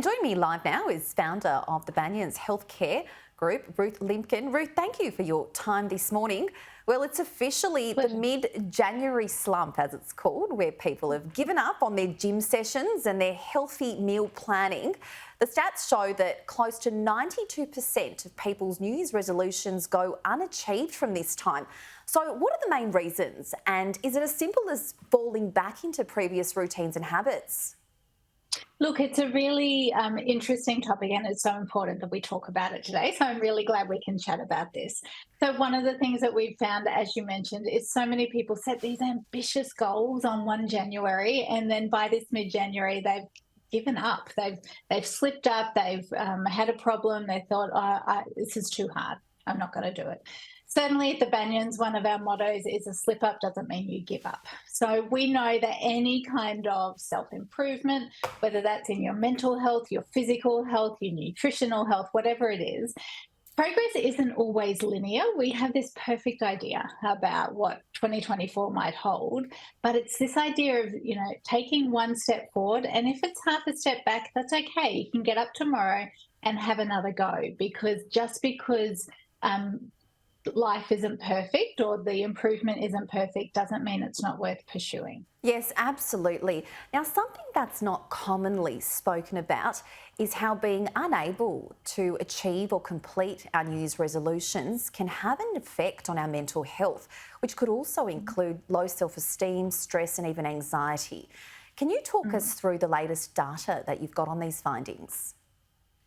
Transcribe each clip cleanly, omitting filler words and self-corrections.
Joining me live now is founder of the Banyans Healthcare Group, Ruth Limkin. Ruth, thank you for your time this morning. Well, it's officially the mid-January slump, as it's called, where people have given up on their gym sessions and their healthy meal planning. The stats show that close to 92% of people's New Year's resolutions go unachieved from this time. So what are the main reasons? And is it as simple as falling back into previous routines and habits? Look, it's a really interesting topic, and it's so important that we talk about it today. So I'm really glad we can chat about this. So one of the things that we've found, as you mentioned, is so many people set these ambitious goals on 1 January, and then by this mid-January, they've given up. They've slipped up. They've had a problem. They thought, this is too hard. I'm not going to do it. Certainly at the Banyans, one of our mottos is a slip up doesn't mean you give up. So we know that any kind of self-improvement, whether that's in your mental health, your physical health, your nutritional health, whatever it is, progress isn't always linear. We have this perfect idea about what 2024 might hold, but it's this idea of, taking one step forward. And if it's half a step back, that's okay. You can get up tomorrow and have another go, because just because life isn't perfect or the improvement isn't perfect doesn't mean it's not worth pursuing. Yes, absolutely. Now, something that's not commonly spoken about is how being unable to achieve or complete our New Year's resolutions can have an effect on our mental health, which could also include low self-esteem, stress and even anxiety. Can you talk us through the latest data that you've got on these findings?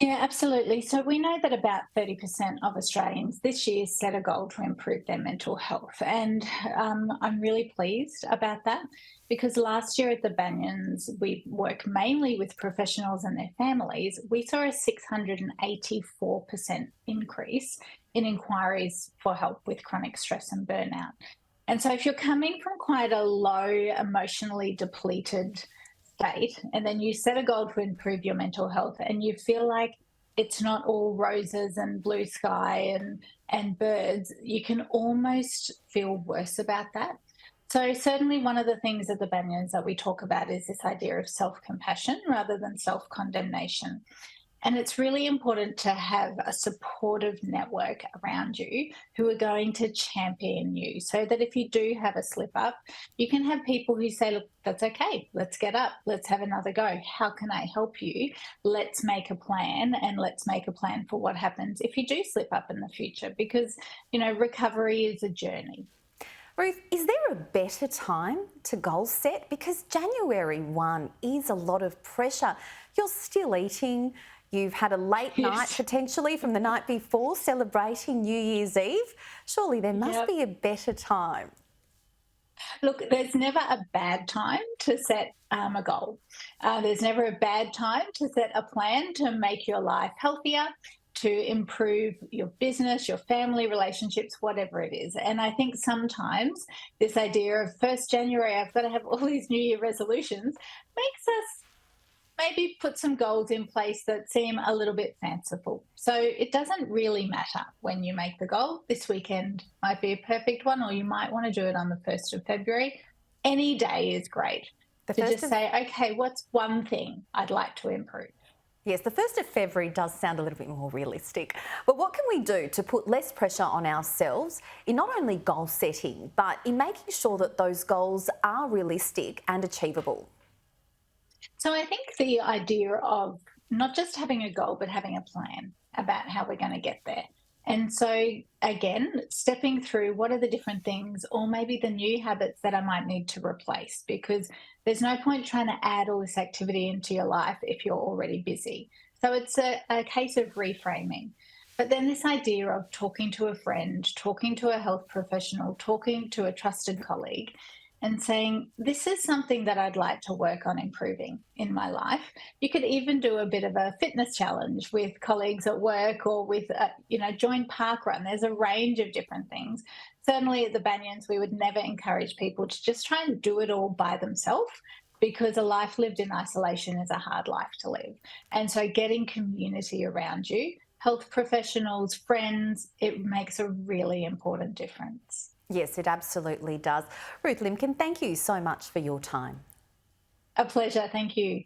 Yeah, absolutely. So we know that about 30% of Australians this year set a goal to improve their mental health. And I'm really pleased about that, because last year at the Banyans, we work mainly with professionals and their families. We saw a 684% increase in inquiries for help with chronic stress and burnout. And so if you're coming from quite a low, emotionally depleted state, and then you set a goal to improve your mental health and you feel like it's not all roses and blue sky and birds, you can almost feel worse about that. So certainly one of the things at the Banyans that we talk about is this idea of self-compassion rather than self-condemnation. And it's really important to have a supportive network around you who are going to champion you, so that if you do have a slip up, you can have people who say, look, that's okay. Let's get up. Let's have another go. How can I help you? Let's make a plan, and let's make a plan for what happens if you do slip up in the future, because, recovery is a journey. Ruth, is there a better time to goal set? Because January 1 is a lot of pressure. You're still eating. You've had a late night potentially from the night before celebrating New Year's Eve. Surely there must be a better time. Look, there's never a bad time to set a goal. There's never a bad time to set a plan to make your life healthier, to improve your business, your family relationships, whatever it is. And I think sometimes this idea of 1st January, I've got to have all these New Year resolutions, makes us maybe put some goals in place that seem a little bit fanciful. So it doesn't really matter when you make the goal. This weekend might be a perfect one, or you might want to do it on the 1st of February. Any day is great. To just say, okay, what's one thing I'd like to improve? Yes, the 1st of February does sound a little bit more realistic. But what can we do to put less pressure on ourselves in not only goal setting, but in making sure that those goals are realistic and achievable? So I think the idea of not just having a goal, but having a plan about how we're going to get there. And so, again, stepping through what are the different things, or maybe the new habits that I might need to replace, because there's no point trying to add all this activity into your life if you're already busy. So it's a case of reframing. But then this idea of talking to a friend, talking to a health professional, talking to a trusted colleague, and saying, this is something that I'd like to work on improving in my life. You could even do a bit of a fitness challenge with colleagues at work, or with, join park run. There's a range of different things. Certainly at the Banyans, we would never encourage people to just try and do it all by themselves, because a life lived in isolation is a hard life to live. And so getting community around you, health professionals, friends, it makes a really important difference. Yes, it absolutely does. Ruth Limkin, thank you so much for your time. A pleasure. Thank you.